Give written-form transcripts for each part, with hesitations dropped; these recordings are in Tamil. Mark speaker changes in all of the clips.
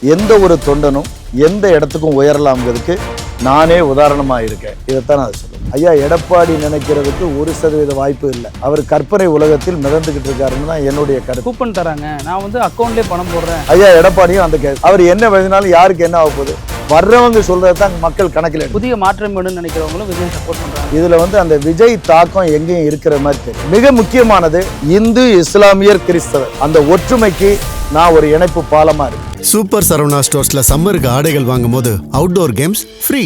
Speaker 1: எந்த ஒரு தொண்டனும் எந்த இடத்துக்கும் உயரலாம்ங்கிறதுக்கு நானே உதாரணமாக இருக்கேன். இதைத்தான் நான் சொல்லுவேன். ஐயா எடப்பாடி நினைக்கிறதுக்கு 1% வாய்ப்பு இல்லை. அவர் கற்பனை உலகத்தில் மிதந்துகிட்டு இருக்காருன்னு தான் என்னுடைய கருத்து.
Speaker 2: கூப்பன் தராங்க, நான் வந்து அக்கௌண்ட்லேயே பணம் போடுறேன்.
Speaker 1: ஐயா எடப்பாடியும் அந்த கேஸ். அவர் என்ன வயதினாலும் யாருக்கு என்ன ஆக போகுது, வர்றவங்க சொல்றது தான் மக்கள் கணக்கில்.
Speaker 2: புதிய மாற்றம் வேணும்னு நினைக்கிறவங்களும் விஜய் சப்போர்ட் பண்றாங்க.
Speaker 1: இதுல வந்து அந்த விஜய் தாக்கம் எங்கேயும் இருக்கிற மாதிரி தெரியும். மிக முக்கியமானது இந்து இஸ்லாமியர் கிறிஸ்தவர் அந்த ஒற்றுமைக்கு நான் ஒரு இணைப்பு பாலமா இருக்கு.
Speaker 3: சூப்பர் சரவணா ஸ்டோர்ஸ்ல சம்மருக்கு ஆடைகள் வாங்கும்போது outdoor games free.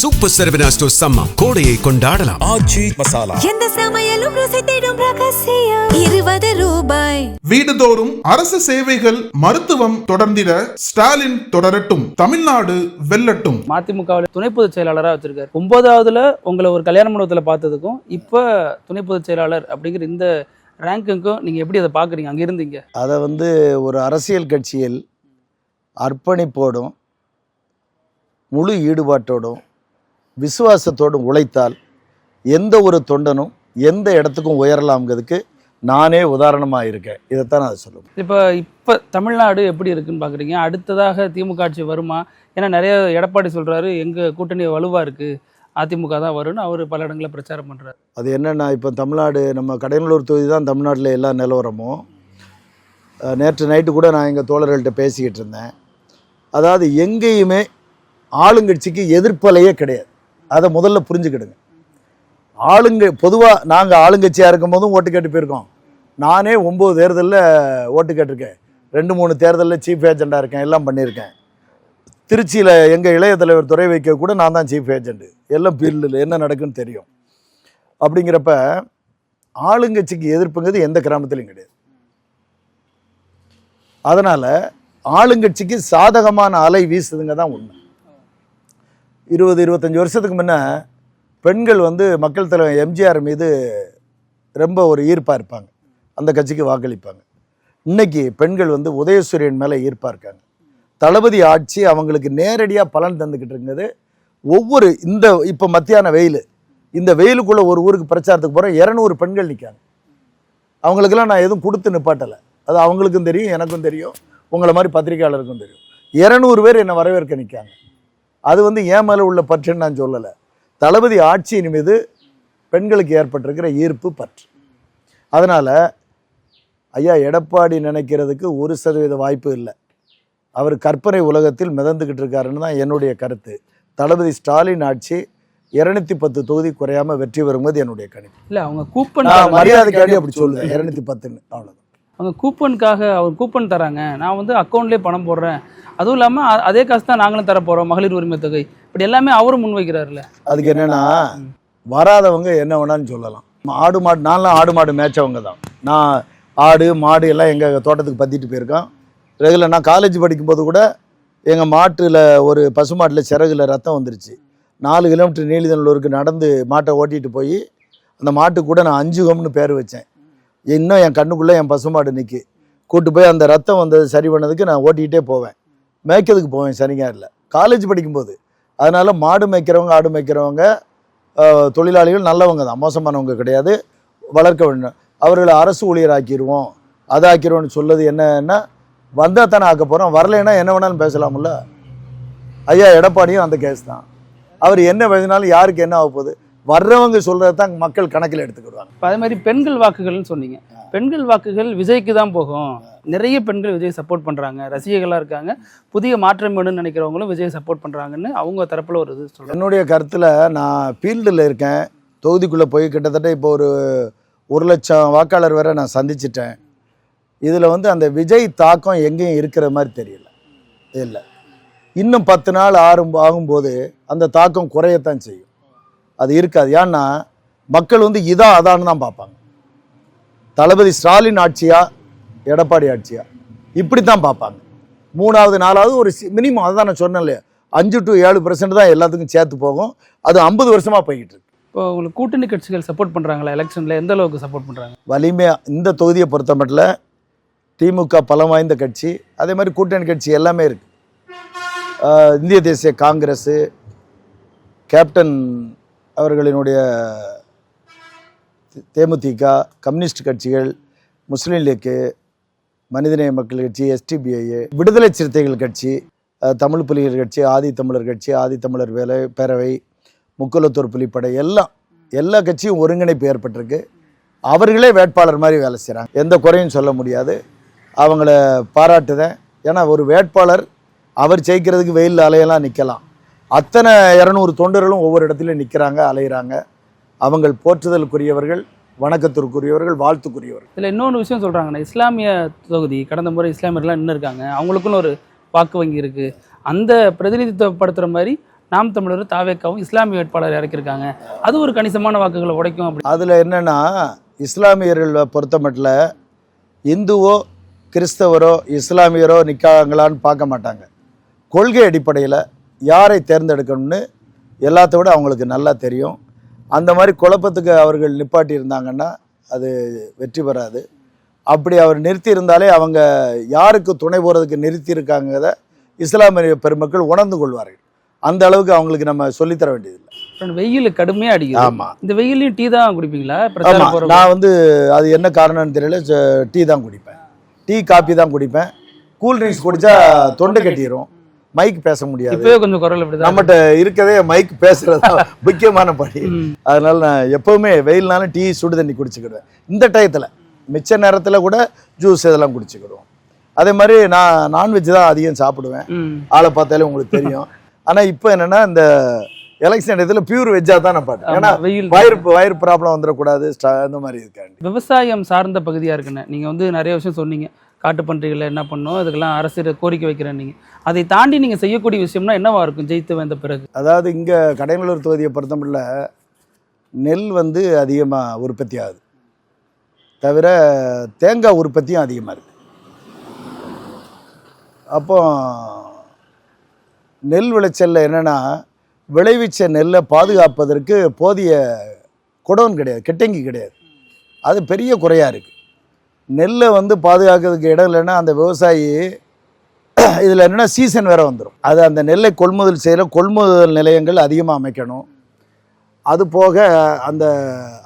Speaker 4: Super Saravana stores summer கோடையை கொண்டாடலாம். ஆச்சி மசாலா
Speaker 5: எந்த சமையலும் ருசி தேடும் ரகசியம் 20 ரூபாய்.
Speaker 6: வீடுதோறும் அரசு சேவைகள் மருத்துவம் தொடர்ந்திட ஸ்டாலின் தொடரட்டும், தமிழ்நாடு வெல்லட்டும்.
Speaker 2: மதிமுகவில் துணை பொதுச் செயலாளராக வச்சிருக்காரு. 9வதுல உங்களை ஒரு கல்யாண மண்டபத்தில் பார்த்ததுக்கும் இப்ப துணை பொதுச் செயலாளர் அப்படிங்கிற இந்த ரேங்க்குக்கும் நீங்க எப்படி அதை பாக்குறீங்க? அங்க இருந்தீங்க.
Speaker 1: அதை வந்து ஒரு அரசியல் கட்சியில் அர்ப்பணிப்போடும் முழு ஈடுபாட்டோடும் விசுவாசத்தோடும் உழைத்தால் எந்த ஒரு தொண்டனும் எந்த இடத்துக்கும் உயரலாம்ங்கிறதுக்கு நானே உதாரணமாக இருக்கேன். இதைத்தான் நான் சொல்லுவேன்.
Speaker 2: இப்போ தமிழ்நாடு எப்படி இருக்குன்னு பார்க்குறீங்க? அடுத்ததாக திமுக ஆட்சி வருமா? ஏன்னா நிறைய எடப்பாடி சொல்கிறாரு எங்கள் கூட்டணி வலுவாக இருக்குது, அதிமுக தான் வரும்னு அவர் பல இடங்களில் பிரச்சாரம் பண்ணுறாரு.
Speaker 1: அது என்னென்னா, இப்போ தமிழ்நாடு நம்ம கடலூர் தொகுதி தான் தமிழ்நாட்டில் எல்லா நிலவரமும். நேற்று நைட்டு கூட நான் எங்கள் தோழர்கள்ட்ட பேசிக்கிட்டு இருந்தேன். அதாவது எங்கேயுமே ஆளுங்கட்சிக்கு எதிர்ப்பலையே கிடையாது. அதை முதல்ல புரிஞ்சுக்கிடுங்க. பொதுவாக நாங்கள் ஆளுங்கட்சியாக இருக்கும் போதும் ஓட்டு கேட்டு போயிருக்கோம். நானே 9 தேர்தலில் ஓட்டு கேட்டிருக்கேன். 2-3 தேர்தலில் சீஃப் ஏஜெண்டாக இருக்கேன், எல்லாம் பண்ணியிருக்கேன். திருச்சியில் எங்கள் இளைய தலைவர் துறை வைக்க கூட நான் தான் சீஃப் ஏஜெண்ட்டு. எல்லாம் ஃபீல்டில் என்ன நடக்குன்னு தெரியும். அப்படிங்கிறப்ப ஆளுங்கட்சிக்கு எதிர்ப்புங்கிறது எந்த கிராமத்திலையும் கிடையாது. அதனால் ஆளுங்கட்சிக்கு சாதகமான அலை வீசுதுங்க தான் உண்மை. 20-25 வருஷத்துக்கு முன்னே பெண்கள் வந்து மக்கள் தலைவர் எம்ஜிஆர் மீது ரொம்ப ஒரு ஈர்ப்பாக இருப்பாங்க, அந்த கட்சிக்கு வாக்களிப்பாங்க. இன்னைக்கு பெண்கள் வந்து உதயசூரியன் மேலே ஈர்ப்பாக இருக்காங்க. தளபதி ஆட்சி அவங்களுக்கு நேரடியாக பலன் தந்துக்கிட்டு இருக்கிறது. ஒவ்வொரு இப்போ மத்தியான வெயில், இந்த வெயிலுக்குள்ளே ஒரு ஊருக்கு பிரச்சாரத்துக்கு போகிற 200 பெண்கள் நிற்காங்க. அவங்களுக்கெல்லாம் நான் எதுவும் கொடுத்து நிப்பாட்டலை. அது அவங்களுக்கும் தெரியும், எனக்கும் தெரியும், உங்களை மாதிரி பத்திரிகையாளருக்கும் தெரியும். 200 பேர் என்னை வரவேற்க நிற்காங்க. அது வந்து ஏன் மேலே உள்ள பற்றுன்னு நான் சொல்லலை. தளபதி ஆட்சியின் மீது பெண்களுக்கு ஏற்பட்டிருக்கிற ஈர்ப்பு பற்று. அதனால் ஐயா எடப்பாடி நினைக்கிறதுக்கு 1% வாய்ப்பு இல்லை. அவர் கற்பனை உலகத்தில் மிதந்துக்கிட்டு இருக்காருன்னு தான் என்னுடைய கருத்து. தளபதி ஸ்டாலின் ஆட்சி 210 தொகுதி குறையாமல் வெற்றி வரும்போது என்னுடைய கணிப்பு.
Speaker 2: இல்லை, அவங்க கூப்பன்
Speaker 1: மரியாதைக்காண்டி அப்படி சொல்லுவேன், 210ன்னு. அவ்வளோதான்.
Speaker 2: அவங்க கூப்பனுக்காக அவர் கூப்பன் தராங்க, நான் வந்து அக்கௌண்ட்லேயே பணம் போடுறேன், அதுவும் இல்லாமல் அதே காசு தான் நாங்களும் தர போகிறோம், மகளிர் உரிமை தொகை, இப்படி எல்லாமே அவரும் முன்வைக்கிறாருல்ல. அதுக்கு
Speaker 1: என்னென்னா, வராதவங்க என்ன வேணாலும் சொல்லலாம். ஆடு மாடு, நான்லாம் ஆடு மாடு மேய்ச்சவங்க தான். நான் ஆடு மாடு எல்லாம் எங்கள் தோட்டத்துக்கு பற்றிட்டு போயிருக்கோம். ரெகுலர் நான் காலேஜ் படிக்கும்போது கூட எங்கள் மாட்டில் ஒரு பசுமாட்டில் சிறகுல ரத்தம் வந்துருச்சு. 4 கிலோமீட்டர் நீலிதனூருக்கு நடந்து மாட்டை ஓட்டிகிட்டு போய் அந்த மாட்டுக்கு கூட நான் 5 கம்னு பேர் வச்சேன். இன்னும் என் கண்ணுக்குள்ளே என் பசுமாடு நிற்கி. கூட்டு போய் அந்த ரத்தம் வந்தது சரி பண்ணதுக்கு நான் ஓட்டிக்கிட்டே போவேன், மேய்க்கிறதுக்கு போவேன் சனிஞாயிறில் காலேஜ் படிக்கும்போது. அதனால் மாடு மேய்க்கிறவங்க ஆடு மேய்க்கிறவங்க தொழிலாளிகள் நல்லவங்க தான், மோசமானவங்க கிடையாது. வளர்க்க வேண்டும். அவர்களை அரசு ஊழியர் ஆக்கிடுவோம், அதை ஆக்கிடுவோம்னு சொல்லுது என்னன்னா, வந்தால் தானே ஆக்க போகிறோம், வரலைன்னா என்ன வேணாலும் பேசலாம்ல. ஐயா எடப்பாடியும் அந்த கேஸ் தான். அவர் என்ன வயதினாலும் யாருக்கு என்ன ஆக போகுது, வர்றவங்க சொல்கிறது தான் மக்கள் கணக்கில் எடுத்துக்கிடுவாங்க.
Speaker 2: அதே மாதிரி பெண்கள் வாக்குகள்னு சொன்னீங்க. பெண்கள் வாக்குகள் விஜய்க்கு தான் போகும். நிறைய பெண்கள் விஜய் சப்போர்ட் பண்ணுறாங்க, ரசிகைகளாக இருக்காங்க. புதிய மாற்றம் வேணும்னு நினைக்கிறவங்களும் விஜய் சப்போர்ட் பண்ணுறாங்கன்னு அவங்க தரப்பில் ஒரு இது சொல்கிறேன்.
Speaker 1: என்னுடைய கருத்தில் நான் ஃபீல்டில் இருக்கேன். தொகுதிக்குள்ளே போய் கிட்டத்தட்ட இப்போ ஒரு 1 லட்சம் வாக்காளர் வரை நான் சந்திச்சிட்டேன். இதில் வந்து அந்த விஜய் தாக்கம் எங்கேயும் இருக்கிற மாதிரி தெரியல. இல்லை, இன்னும் 10 நாள் ஆகும்போது அந்த தாக்கம் குறையத்தான் செய்யும். அது இருக்காது. ஏன்னா மக்கள் வந்து இதான் அதான்னு தான் பார்ப்பாங்க. தளபதி ஸ்டாலின் ஆட்சியா எடப்பாடி ஆட்சியா இப்படி தான் பார்ப்பாங்க. 3வது 4வது ஒரு மினிமம், அதுதான் நான் சொன்னேன் இல்லையா, 5 to 7% தான் எல்லாத்துக்கும் சேர்த்து போகும். அது 50 வருஷமாக போய்கிட்டு இருக்கு.
Speaker 2: இப்போ உங்களுக்கு கூட்டணி கட்சிகள் சப்போர்ட் பண்ணுறாங்களா? எலெக்ஷனில் எந்த அளவுக்கு சப்போர்ட் பண்ணுறாங்க?
Speaker 1: வலிமையாக இந்த தொகுதியை பொறுத்த மட்டும் திமுக பலம் வாய்ந்த கட்சி, அதே மாதிரி கூட்டணி கட்சி எல்லாமே இருக்குது. இந்திய தேசிய காங்கிரஸு, கேப்டன் அவர்களினுடைய தேமுதிக, கம்யூனிஸ்ட் கட்சிகள், முஸ்லீம் லீக்கு, மனிதநேய மக்கள் கட்சி, STBI, விடுதலை சிறுத்தைகள் கட்சி, தமிழ் புலிகள் கட்சி, ஆதித்தமிழர் கட்சி, ஆதித்தமிழர் பேரவை, முக்குலத்தூர் புலிப்படை, எல்லா கட்சியும் ஒருங்கிணைப்பு ஏற்பட்டிருக்கு. அவர்களே வேட்பாளர் மாதிரி வேலை செய்கிறாங்க. எந்த குறையும் சொல்ல முடியாது. அவங்கள பாராட்டுதேன். ஏன்னா ஒரு வேட்பாளர் அவர் ஜெயிக்கிறதுக்கு வெயில் அலையெல்லாம் நிற்கலாம். அத்தனை 200 தொண்டர்களும் ஒவ்வொரு இடத்துலையும் நிற்கிறாங்க, அலைகிறாங்க. அவங்கள் போற்றுதலுக்குரியவர்கள், வணக்கத்திற்குரியவர்கள், வாழ்த்துக்குரியவர்கள்.
Speaker 2: இதில் இன்னொன்று விஷயம் சொல்கிறாங்கண்ணா, இஸ்லாமிய தொகுதி கடந்த முறை இஸ்லாமியர்கள்லாம் நின்று இருக்காங்க, அவங்களுக்குன்னு ஒரு வாக்கு வங்கி இருக்குது. அந்த பிரதிநிதித்துவப்படுத்துகிற மாதிரி நாம் தமிழர் தாவேக்காவும் இஸ்லாமிய வேட்பாளர் இறக்கியிருக்காங்க. அது ஒரு கணிசமான வாக்குகளை உடைக்கும். அப்படி
Speaker 1: அதில் என்னென்னா, இஸ்லாமியர்களை பொறுத்த மட்டும் இந்துவோ கிறிஸ்தவரோ இஸ்லாமியரோ நிற்காங்களான்னு பார்க்க மாட்டாங்க. கொள்கை அடிப்படையில் யாரை தேர்ந்தெடுக்கணும்னு எல்லாத்த விட அவங்களுக்கு நல்லா தெரியும். அந்த மாதிரி குழப்பத்துக்கு அவர்கள் நிப்பாட்டி இருந்தாங்கன்னா அது வெற்றி பெறாது. அப்படி அவர் நிறுத்தி இருந்தாலே அவங்க யாருக்கு துணை போகிறதுக்கு நிறுத்தியிருக்காங்கிறத இஸ்லாமிய பெருமக்கள் உணர்ந்து கொள்வார்கள். அந்த அளவுக்கு அவங்களுக்கு நம்ம சொல்லித்தர வேண்டியதில்லை.
Speaker 2: வெயில் கடுமையாக அடிக்குது.
Speaker 1: ஆமாம்,
Speaker 2: இந்த வெயிலையும் டீ தான் குடிப்பீங்களா?
Speaker 1: ஆமாம், நான் அது என்ன காரணம்னு தெரியல, டீ தான் குடிப்பேன். டீ காப்பி தான் குடிப்பேன். கூல் ட்ரிங்க்ஸ் குடித்தா தொண்டை கட்டிடும், மைக் பேச முடியாது.
Speaker 2: இப்போவே கொஞ்சம் குரல் இப்படி
Speaker 1: நம்மகிட்ட இருக்கதே மைக் பேசுறது தான் முக்கியமான படி. அதனால நான் எப்போவுமே வெயில்னாலும் டீ சுடு தண்ணி குடிச்சுக்கிடுவேன். இந்த டயத்தில் மிச்ச நேரத்தில் கூட ஜூஸ் இதெல்லாம் குடிச்சுக்கிடுவோம். அதே மாதிரி நான் நான்வெஜ் தான் அதிகம் சாப்பிடுவேன். ஆளை பார்த்தாலே உங்களுக்கு தெரியும். ஆனால் இப்போ என்னென்னா, இந்த எலெக்ஷன் இடத்துல பியூர் வெஜ்ஜாக தான் நான் பார்த்தேன். ஏன்னா வயிறு ப்ராப்ளம் வந்துடக்கூடாது, அந்த மாதிரி இருக்காங்க.
Speaker 2: விவசாயம் சார்ந்த பகுதியாக இருக்குன்னு நீங்கள் நிறைய விஷயம் சொன்னீங்க. காட்டு பன்றிகளை என்ன பண்ணணும், அதுக்கெல்லாம் அரசு கோரிக்கை வைக்கிறேன். நீங்கள் அதை தாண்டி நீங்கள் செய்யக்கூடிய விஷயம்னா என்னவா இருக்கும் ஜெயித்து வந்த பிறகு?
Speaker 1: அதாவது இங்கே கடையநல்லூர் தொகுதியை பொறுத்தமட்டில் நெல் அதிகமாக உற்பத்தி ஆகுது, தவிர தேங்காய் உற்பத்தியும் அதிகமாக இருக்குது. அப்போ நெல் விளைச்சலில் என்னென்னா, விளைவிச்ச நெல்லை பாதுகாப்பதற்கு போதிய குடோன் கிடையாது, கிட்டங்கி கிடையாது. அது பெரிய குறையாக இருக்குது. நெல்லை பாதுகாக்கிறதுக்கு இடம் இல்லைன்னா அந்த விவசாயி இதில் என்னென்னா சீசன் வேறு வந்துடும். அது அந்த நெல்லை கொள்முதல் செய்கிற கொள்முதல் நிலையங்கள் அதிகமாக அமைக்கணும். அது போக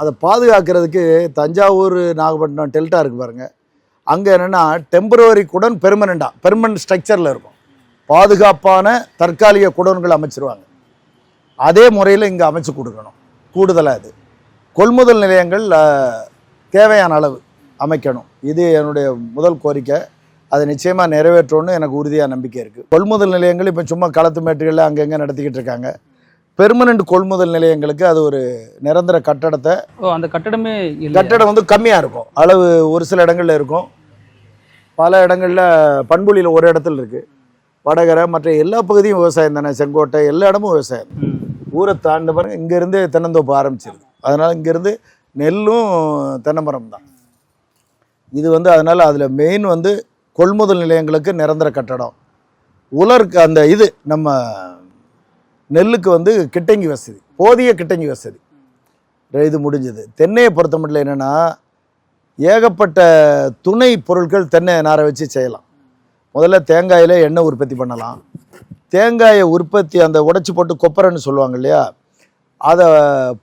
Speaker 1: அதை பாதுகாக்கிறதுக்கு தஞ்சாவூர், நாகப்பட்டினம் டெல்டா இருக்குது பாருங்கள், அங்கே என்னென்னா டெம்பரவரி குடன் பெர்மனண்ட் ஸ்ட்ரக்சரில் இருக்கும். பாதுகாப்பான தற்காலிக குடோன்கள் அமைச்சிருவாங்க. அதே முறையில் இங்கே அமைச்சு கொடுக்கணும். கூடுதலாக இது கொள்முதல் நிலையங்கள் தேவையான அளவு அமைக்கணும். இது என்னுடைய முதல் கோரிக்கை. அதை நிச்சயமாக நிறைவேற்றணும்னு எனக்கு உறுதியாக நம்பிக்கை இருக்குது. கொள்முதல் நிலையங்கள் இப்போ சும்மா களத்து மேட்டுகளில் அங்கங்கே நடத்திக்கிட்டு இருக்காங்க. பெர்மனண்ட் கொள்முதல் நிலையங்களுக்கு அது ஒரு நிரந்தர கட்டடத்தை,
Speaker 2: அந்த கட்டடமே
Speaker 1: கட்டடம் கம்மியாக இருக்கும், அளவு ஒரு சில இடங்களில் இருக்கும், பல இடங்களில் பண்புலியில் ஒரு இடத்துல இருக்குது. வடகரை மற்ற எல்லா பகுதியும் விவசாயம் தானே, செங்கோட்டை எல்லா இடமும் விவசாயம். ஊரை தாண்ட பாருங்க, இங்கேருந்து தென்னந்தோப்பு ஆரம்பிச்சிருது. அதனால் இங்கேருந்து நெல்லும் தென்னமரம் தான். இது அதனால் அதில் மெயின் கொள்முதல் நிலையங்களுக்கு நிரந்தர கட்டடம், உலருக்கு அந்த நம்ம நெல்லுக்கு கிட்டங்கி வசதி, போதிய கிட்டங்கி வசதி, இது முடிஞ்சது. தென்னையை பொறுத்த மட்டும் என்னென்னா, ஏகப்பட்ட துணை பொருட்கள் தென்னை நாரை வச்சு செய்யலாம். முதல்ல தேங்காயில் எண்ணெய் உற்பத்தி பண்ணலாம். தேங்காயை உற்பத்தி அந்த உடைச்சி போட்டு கொப்பரைன்னு சொல்லுவாங்க இல்லையா, அதை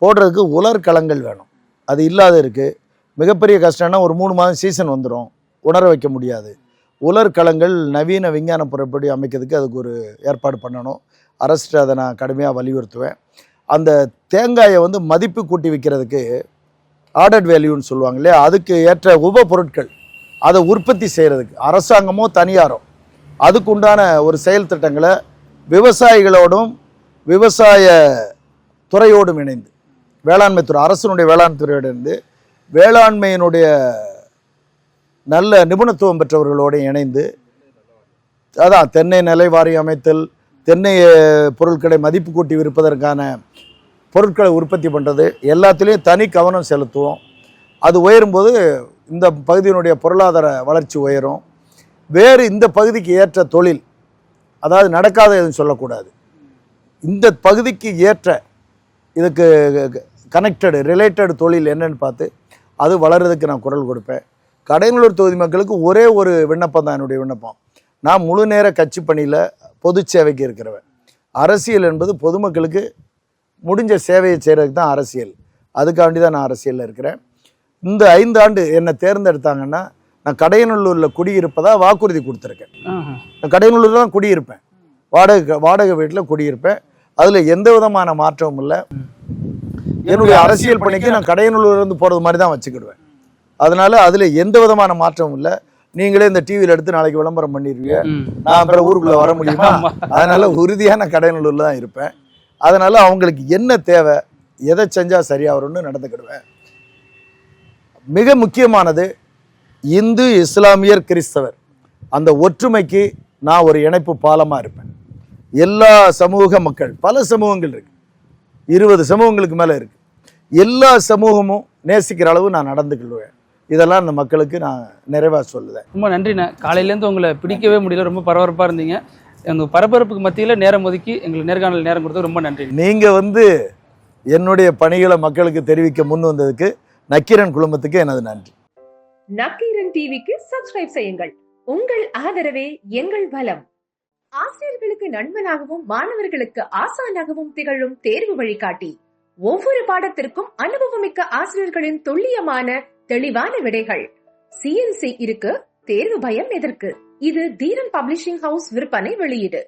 Speaker 1: போடுறதுக்கு உலர் களங்கள் வேணும். அது இல்லாத இருக்குது. மிகப்பெரிய கஷ்டம்னா ஒரு 3 மாதம் சீசன் வந்துடும், உணர வைக்க முடியாது. உலர் களங்கள் நவீன விஞ்ஞான புறப்படி அமைக்கிறதுக்கு அதுக்கு ஒரு ஏற்பாடு பண்ணணும். அரசு அதை நான் கடுமையாக வலியுறுத்துவேன். அந்த தேங்காயை மதிப்பு கூட்டி விற்கிறதுக்கு ஆர்டர்ட் வேல்யூன்னு சொல்லுவாங்க இல்லையா, அதுக்கு ஏற்ற உப பொருட்கள் அதை உற்பத்தி செய்கிறதுக்கு அரசாங்கமோ தனியாரோ அதுக்கு உண்டான ஒரு செயல் திட்டங்களை விவசாயிகளோடும் விவசாய துறையோடும் இணைந்து, வேளாண்மை துறை, அரசனுடைய வேளாண் துறையோடு இணைந்து, வேளாண்மையினுடைய நல்ல நிபுணத்துவம் பெற்றவர்களோடு இணைந்து, அதான் தென்னை நிலை வாரியம் அமைத்தல், தென்னை பொருட்களை மதிப்பு கூட்டி விற்பதற்கான பொருட்களை உற்பத்தி பண்ணுறது, எல்லாத்துலேயும் தனி கவனம் செலுத்துவோம். அது உயரும்போது இந்த பகுதியினுடைய பொருளாதார வளர்ச்சி உயரும். வேறு இந்த பகுதிக்கு ஏற்ற தொழில், அதாவது நடக்காத எதுவும் சொல்லக்கூடாது, இந்த பகுதிக்கு ஏற்ற இதுக்கு கனெக்டடு ரிலேட்டட் தொழில் என்னன்னு பார்த்து அது வளர்கிறதுக்கு நான் குரல் கொடுப்பேன். கடையநல்லூர் தொகுதி மக்களுக்கு ஒரே ஒரு விண்ணப்பம் தான் என்னுடைய விண்ணப்பம். நான் முழு நேர கட்சி பணியில் பொது சேவைக்கு இருக்கிறவன். அரசியல் என்பது பொதுமக்களுக்கு முடிஞ்ச சேவையை செய்கிறதுக்கு தான் அரசியல். அதுக்காண்டி தான் நான் அரசியலில் இருக்கிறேன். இந்த 5 ஆண்டு என்னை தேர்ந்தெடுத்தாங்கன்னா நான் கடையநல்லூரில் குடியிருப்பதா வாக்குறுதி கொடுத்துருக்கேன்.
Speaker 2: ஆஹா.
Speaker 1: நான் கடையநல்லூரில் தான் குடியிருப்பேன், வாடகை வீட்டில் குடியிருப்பேன். அதில் எந்த விதமான மாற்றமும் இல்லை. என்னுடைய அரசியல் பணிக்கு நான் கடையநல்லூர்லேருந்து போகிறது மாதிரி தான் வச்சுக்கிடுவேன். அதனால் அதில் எந்த விதமான மாற்றமும் இல்லை. நீங்களே இந்த டிவியில் எடுத்து நாளைக்கு விளம்பரம் பண்ணிடுவீங்க, நான் அப்புறம் ஊருக்குள்ளே வர முடியுமா? அதனால் உறுதியாக நான் கடையநல்லூரில் தான் இருப்பேன். அதனால் அவங்களுக்கு என்ன தேவை, எதை செஞ்சால் சரியாக வரும்னு நடந்துக்கிடுவேன். மிக முக்கியமானது இந்து, இஸ்லாமியர், கிறிஸ்தவர் அந்த ஒற்றுமைக்கு நான் ஒரு இணைப்பு பாலமாக இருப்பேன். எல்லா சமூக மக்கள், பல சமூகங்கள் இருக்கு, 20 சமூகங்களுக்கு மேலே இருக்கு, எல்லா சமூகமும் நேசிக்கிற அளவு நான் நடந்துக்கிடுவேன். இதெல்லாம் அந்த மக்களுக்கு நான் நிறைவாக சொல்லுவேன்.
Speaker 2: ரொம்ப நன்றிண்ணே. காலையிலேருந்து உங்களை பிடிக்கவே முடியல, ரொம்ப பரபரப்பாக இருந்தீங்க. எங்கள் பரபரப்புக்கு மத்தியில் நேரம் ஒதுக்கி எங்களுக்கு நேர்காணல் நேரம் கொடுத்து ரொம்ப நன்றி.
Speaker 1: நீங்கள் என்னுடைய பணிகளை மக்களுக்கு தெரிவிக்க முன் வந்ததுக்கு நக்கீரன் குழுமத்துக்கு எனது நன்றி.
Speaker 7: நக்கீரன் டிவிக்கு சப்ஸ்கிரைப் செய்யுங்கள். உங்கள் ஆதரவே எங்கள் பலம். ஆசிரியர்களுக்கு நண்பனாகவும் மாணவர்களுக்கு ஆசானாகவும் திகழும் தேர்வு வழிகாட்டி. ஒவ்வொரு பாடத்திற்கும் அனுபவமிக்க ஆசிரியர்களின் துல்லியமான தெளிவான விடைகள். CNC இருக்கு, தேர்வு பயம் எதற்கு? இது தீரன் பப்ளிஷிங் ஹவுஸ் விற்பனை வெளியீடு.